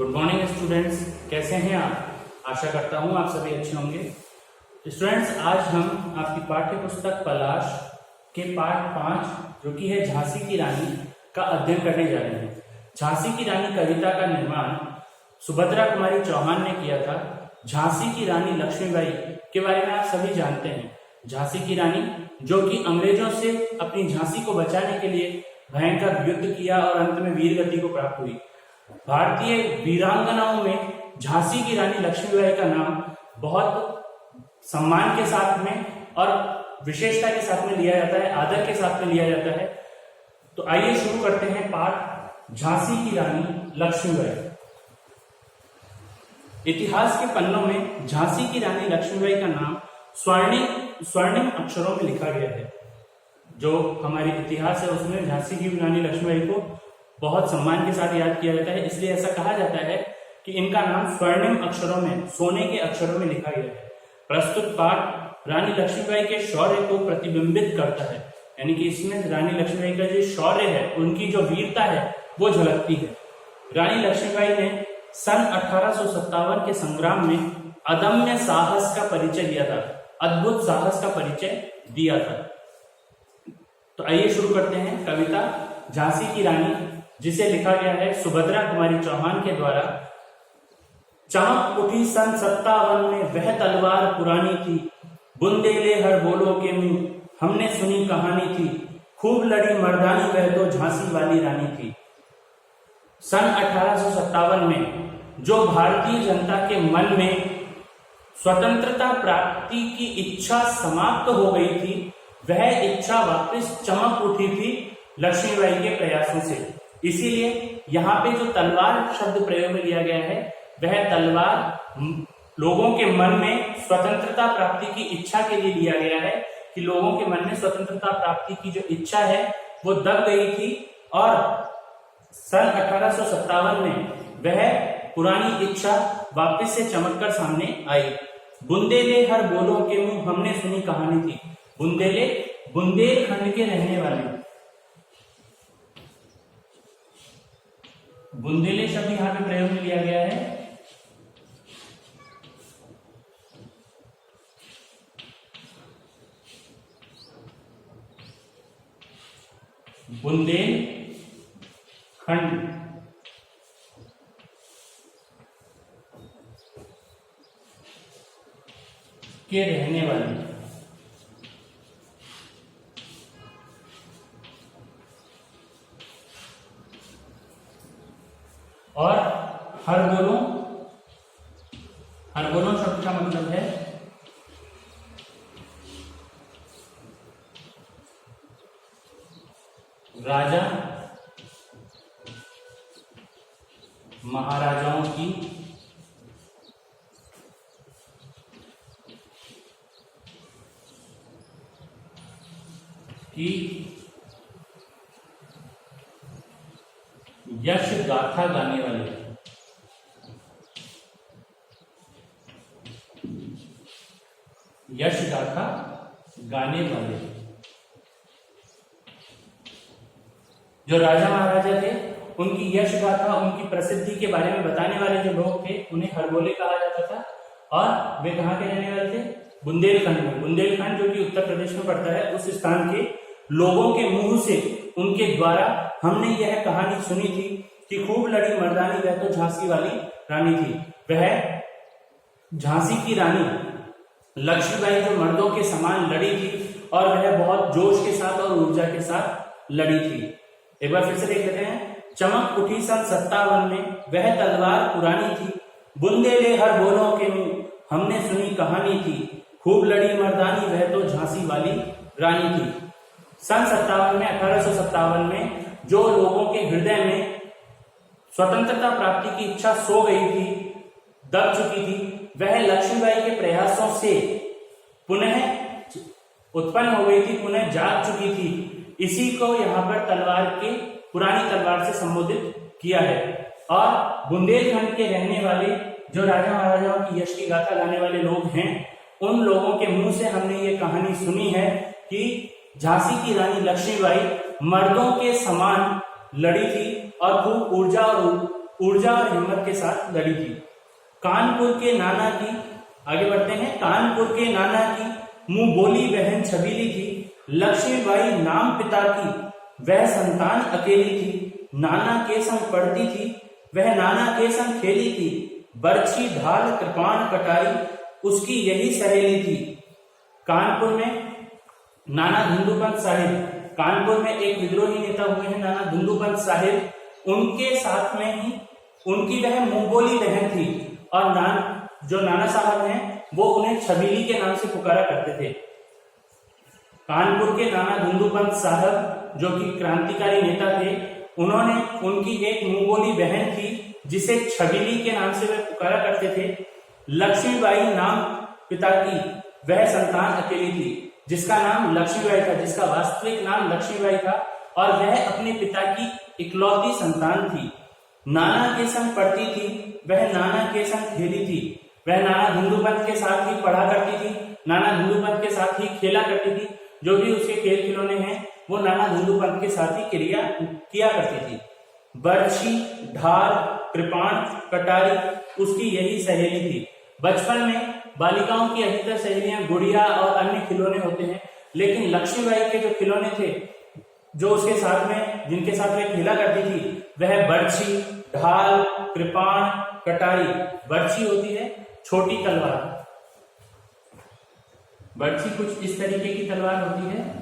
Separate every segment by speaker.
Speaker 1: Good morning students, कैसे हैं आप। आशा करता हूं आप सभी अच्छे होंगे। स्टूडेंट्स, आज हम आपकी पाठ्य पुस्तक पलाश के पाठ 5 जो कि है झांसी की रानी का अध्ययन करने जा रहे हैं। झांसी की रानी कविता का निर्माण सुभद्रा कुमारी चौहान ने किया था। झांसी की रानी लक्ष्मीबाई के बारे में आप सभी जानते हैं। झांसी की रानी जो कि अंग्रेजों से अपनी झांसी को बचाने के लिए भयंकर युद्ध किया और अंत में वीर गति को प्राप्त हुई। भारतीय वीरांगनाओं में झांसी की रानी लक्ष्मीबाई का नाम बहुत सम्मान के साथ में और विशेषता के साथ में लिया जाता है, आदर के साथ में लिया जाता है। तो आइए शुरू करते हैं पाठ झांसी की रानी लक्ष्मीबाई। इतिहास के पन्नों में झांसी की रानी लक्ष्मीबाई का नाम स्वर्णिम अक्षरों में लिखा गया है। जो हमारी इतिहास है उसमें झांसी की रानी लक्ष्मीबाई को बहुत सम्मान के साथ याद किया जाता है, इसलिए ऐसा कहा जाता है कि इनका नाम स्वर्णिम अक्षरों में, सोने के अक्षरों में लिखा गया है। प्रस्तुत पाठ रानी लक्ष्मीबाई के शौर्य को प्रतिबिंबित करता है, यानी कि इसमें रानी लक्ष्मीबाई का जो शौर्य है, उनकी जो वीरता है वो झलकती है। रानी लक्ष्मीबाई ने सन 1857 के संग्राम में अदम्य साहस का परिचय दिया था, अद्भुत साहस का परिचय दिया था। तो आइए शुरू करते हैं कविता झांसी की रानी, जिसे लिखा गया है सुभद्रा कुमारी चौहान के द्वारा। चमक उठी सन 57 में वह तलवार पुरानी थी, बुंदेले हर बोलो के मुंह हमने सुनी कहानी थी, खूब लड़ी मर्दानी वह तो झांसी वाली रानी थी। सन 1857 में जो भारतीय जनता के मन में स्वतंत्रता प्राप्ति की इच्छा समाप्त हो गई थी, वह इच्छा वापस चमक उठी थी लक्ष्मीबाई के प्रयासों से। इसीलिए यहाँ पे जो तलवार शब्द प्रयोग में लिया गया है, वह तलवार लोगों के मन में स्वतंत्रता प्राप्ति की इच्छा के लिए लिया गया है कि लोगों के मन में स्वतंत्रता प्राप्ति की जो इच्छा है वो दब गई थी और सन 1857 में वह पुरानी इच्छा वापस से चमककर सामने आई। बुंदेले हर बोलो के मुंह हमने सुनी कहानी थी। बुंदेले बुंदेलखंड के रहने वाले, बुंदेले शब्द यहाँ पे प्रयोग में लिया गया है। बुंदेलखंड के रहने वाले और हर बोलो शब्द का मतलब है राजा महाराजाओं की यश गाथा गाने वाले, यश गाथा गाने वाले जो राजा महाराजा थे, उनकी यश गाथा, उनकी प्रसिद्धि के बारे में बताने वाले जो लोग थे, उन्हें हरबोले कहा जाता था। और वे कहाँ के रहने वाले थे? बुंदेलखंड में। बुंदेलखंड जो कि उत्तर प्रदेश में पड़ता है, उस स्थान के लोगों के मुंह से, उनके द्वारा हमने यह कहानी सुनी थी कि खूब लड़ी मर्दानी वह तो झांसी वाली रानी थी। वह झांसी की रानी लक्ष्मीबाई जो मर्दों के समान लड़ी थी और वह बहुत जोश के साथ और ऊर्जा के साथ लड़ी थी। एक बार फिर से देख लेते हैं। चमक उठी सन 57 में वह तलवार पुरानी थी, बुंदेले हर बोलों के मुंह हमने सुनी कहानी थी, खूब लड़ी मर्दानी वह तो झांसी वाली रानी थी। सन 57 में 1857 में जो लोगों के हृदय में स्वतंत्रता प्राप्ति की इच्छा सो गई थी, दब चुकी थी, वह लक्ष्मीबाई के प्रयासों से पुनः उत्पन्न हो गई थी, पुनः जाग चुकी थी। इसी को यहाँ पर तलवार के, पुरानी तलवार से संबोधित किया है। और बुंदेलखंड के रहने वाले जो राजा महाराजाओं की यश की गाथा गाने वाले लोग हैं, उन लोगों के मुंह से हमने ये कहानी सुनी है कि झांसी की रानी लक्ष्मीबाई मर्दों के समान लड़ी थी और खूब ऊर्जा और ऊर्जा और हिम्मत के साथ लड़ी थी। कानपुर के नाना की, आगे बढ़ते हैं, कानपुर के नाना की मुंह बोली बहन छबीली थी। लक्ष्मीबाई नाम पिता की वह संतान अकेली थी। नाना के संग पढ़ती थी वह नाना के संग खेली थी। बर्छी ढाल कृपाण कटारी उसकी यही सहेली थी। कानपुर में नाना धुंधुपंत साहिब, कानपुर में एक विद्रोही नेता हुए हैं नाना धुंधुपंत साहिब, उनके साथ में ही उनकी वह मुंहबोली बहन थी और जो नाना साहब हैं वो उन्हें छबीली के नाम से पुकारा करते थे। कानपुर के नाना धुंधुपंत साहब जो कि क्रांतिकारी नेता थे, उन्होंने उनकी एक मुंहबोली बहन थी जिसे छबीली के नाम से वे पुकारा करते थे। लक्ष्मीबाई नाम पिता की वह संतान अकेली थी जिसका नाम लक्ष्मीबाई था, जिसका वास्तविक नाम लक्ष्मीबाई था और वह अपने पिता की इकलौती संतान थी। नाना के संग पढ़ती थी वह नाना के संग खेली थी। वह नाना धुंधुपंत के साथ ही पढ़ा करती थी, नाना धुंधुपंत के साथ ही खेला करती थी। जो भी उसके खेल खिलौने हैं वो नाना धुंधुपंत के साथ ही किया करती थी। बर्छी ढाल कृपाण कटारी उसकी यही सहेली थी। बचपन में बालिकाओं की अधिकतर सहेलियां गुड़िया और अन्य खिलौने होते हैं, लेकिन लक्ष्मीबाई के जो खिलौने थे जो उसके साथ में जिनके साथ वह खेला करती थी वह बर्छी ढाल कृपाण कटारी। बर्छी होती है छोटी तलवार, बर्छी कुछ इस तरीके की तलवार होती है।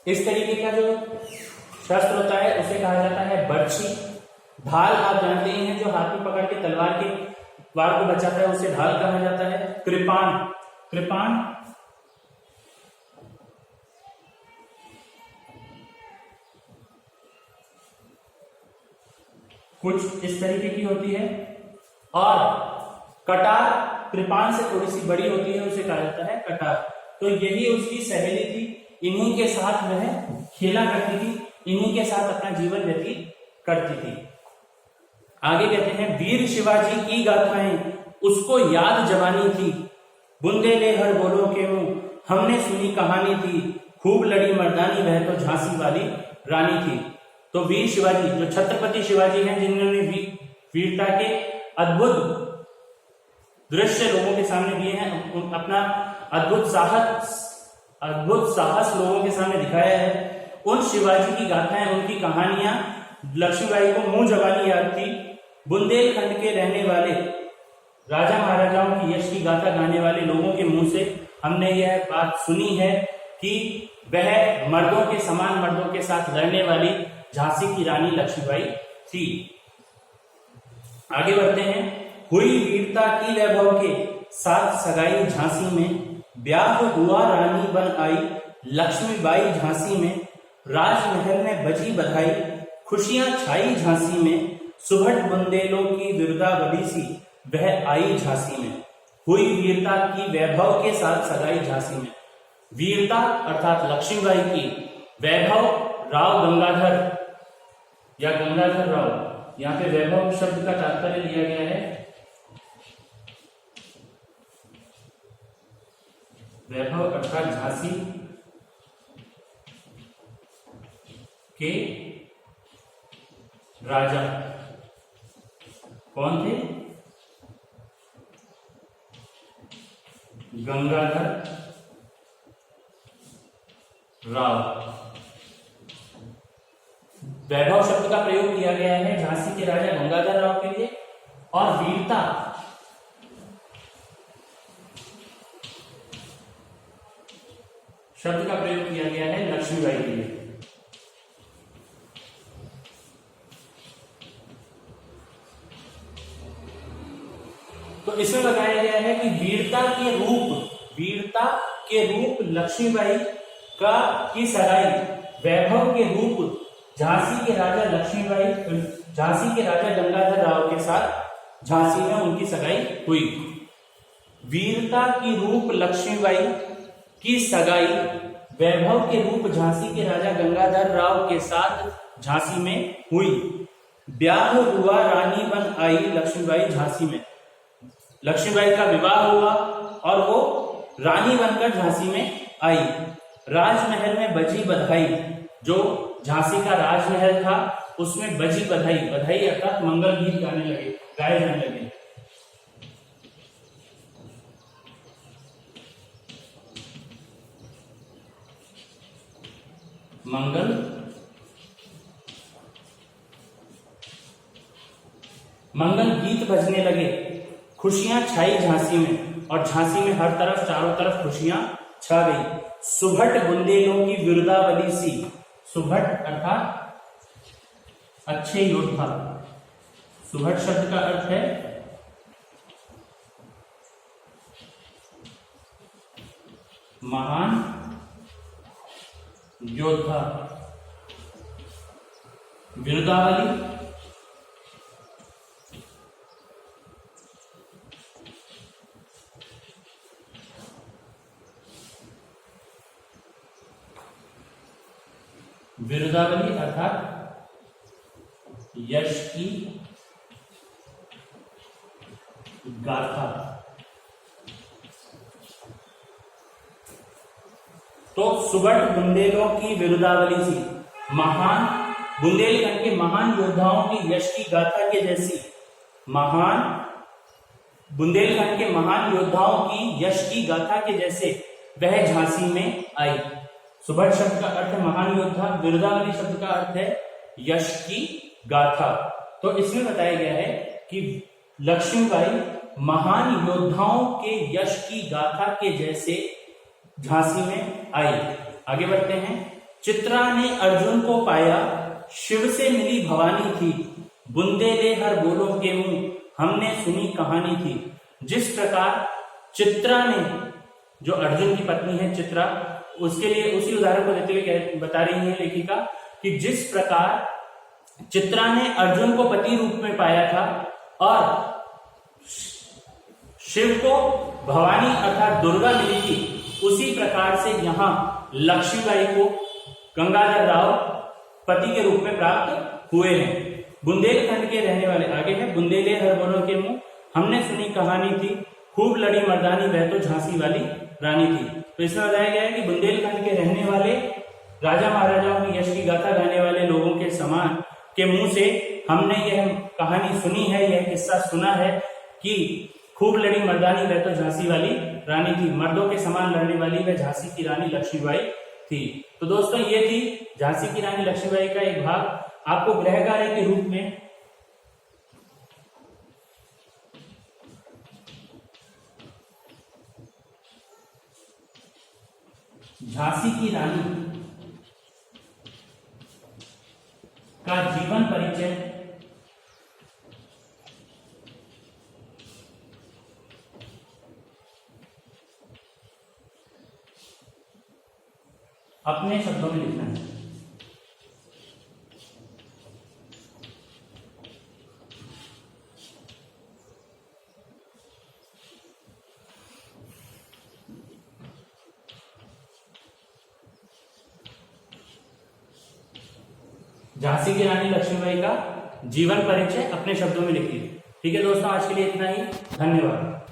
Speaker 1: इस तरीके का जो शस्त्र होता है उसे कहा जाता है बर्छी। ढाल आप जानते ही हैं, जो हाथ में पकड़ के तलवार के वार को बचाता है उसे ढाल कहा जाता है। कृपाण, कृपाण कुछ इस तरीके की होती है। और कटार कृपाण से थोड़ी सी बड़ी होती है, उसे कहा जाता है कटार। तो यही उसकी सहेली थी, इन्हीं के साथ वह खेला करती थी, इन्हीं के साथ अपना जीवन व्यतीत करती थी। आगे कहते हैं, वीर शिवाजी की गाथाएं उसको याद जवानी थी। बुंदेलहर बोलो के मुंह हमने सुनी कहानी थी। खूब लड़ी मर्दानी वह तो झांसी वाली रानी थी। तो वीर शिवाजी जो छत्रपति शिवाजी हैं, जिन्होंने वीरता के अद्भुत दृश्य लोगों के सामने दिए हैं, अपना अद्भुत साहस लोगों के सामने दिखाया है, उन शिवाजी की गाथाएं, उनकी कहानियां लक्ष्मीबाई को मुंह जबानी याद थी। बुंदेलखंड के रहने वाले राजा महाराजाओं की यश की गाथा गाने वाले लोगों के मुंह से हमने यह बात सुनी है कि वह मर्दों के समान मर्दों के साथ लड़ने वाली झांसी की रानी लक्ष्मीबाई थी। आगे बढ़ते हैं, हुई वीरता की वैभव के साथ सगाई झांसी में। ब्याह हुआ रानी बन आई लक्ष्मीबाई झांसी में। राजमहल में बजी बधाई खुशियां छाई झांसी में। सुभट बुंदेलों की विरदावली सी वह आई झांसी में। हुई वीरता की वैभव के साथ सगाई झांसी में। वीरता अर्थात लक्ष्मीबाई की, वैभव राव गंगाधर या गंगाधर राव, यहाँ पे वैभव शब्द का तात्पर्य लिया गया है वैभव अर्थात झांसी के राजा। कौन थे? गंगाधर राव। वैभव शब्द का प्रयोग किया गया है झांसी के राजा गंगाधर राव के लिए, और वीरता शब्द का प्रयोग किया गया है लक्ष्मीबाई के लिए। तो इसमें बताया गया है कि वीरता के रूप लक्ष्मीबाई की सगाई वैभव के रूप झांसी के राजा गंगाधर राव के साथ झांसी में उनकी सगाई हुई। वीरता की रूप लक्ष्मीबाई की सगाई वैभव के रूप झांसी के राजा गंगाधर राव के साथ झांसी में हुई। ब्याह हुआ रानी बन आई लक्ष्मीबाई झांसी में। लक्ष्मीबाई का विवाह हुआ और वो रानी बनकर झांसी में आई। राजमहल में बजी बधाई, जो झांसी का राजमहल था उसमें बजी बधाई, बधाई अर्थात मंगल गीत गाए जाने लगे। मंगल गीत बजने लगे। खुशियां छाई झांसी में, और झांसी में हर तरफ चारों तरफ खुशियां छा गई। सुभट बुंदेलों की विरुदावली सी, सुभट अर्थात अच्छे योद्धा। सुभट शब्द का अर्थ है महान योद्धा। विरुदावली विरुदावली अर्थात यश की गाथा। तो सुबट बुंदेलों की विरुदावली सी, महान बुंदेलखंड के महान योद्धाओं की यश की गाथा के जैसी, महान बुंदेलखंड के महान योद्धाओं की यश की गाथा के जैसे वह झांसी में आई। सुबट शब्द का अर्थ है महान योद्धा, विरुदावली शब्द का अर्थ है यश की गाथा। तो इसमें बताया गया है कि लक्ष्मीबाई महान योद्धाओं के यश की गाथा के जैसे झांसी में आई। आगे बढ़ते हैं। चित्रा ने अर्जुन को पाया, शिव से मिली भवानी थी, बुंदेले हर बोलों के मुंह हमने सुनी कहानी थी। जिस प्रकार चित्रा ने, जो अर्जुन की पत्नी है चित्रा, उसके लिए उसी उदाहरण को देते हुए बता रही है लेखिका कि जिस प्रकार चित्रा ने अर्जुन को पति रूप में पाया था और शिव को भवानी अर्थात दुर्गा मिली थी, उसी प्रकार से यहाँ लक्ष्मीबाई को गंगाधर राव पति के रूप में प्राप्त हुए हैं। बुंदेलखंड के रहने वाले, आगे है, बुंदेले हर बोलों के मुंह हमने सुनी कहानी थी, खूब लड़ी मर्दानी वह तो झांसी वाली रानी थी। तो इसमें बताया गया है कि बुंदेलखंड के रहने वाले राजा महाराजाओं की यश की गाथा गाने वाले लोगों के समान के मुंह से हमने यह कहानी सुनी है, यह किस्सा सुना है कि खूब लड़ी मर्दानी वह तो झांसी वाली रानी थी, मर्दों के समान लड़ने वाली वह झांसी की रानी लक्ष्मीबाई थी। तो दोस्तों ये थी झांसी की रानी लक्ष्मीबाई का एक भाग। आपको गृह कार्य के रूप में झांसी की रानी का जीवन परिचय अपने शब्दों में लिखना है। झांसी की रानी लक्ष्मीबाई का जीवन परिचय अपने शब्दों में लिखिए। ठीक है दोस्तों, आज के लिए इतना ही। धन्यवाद।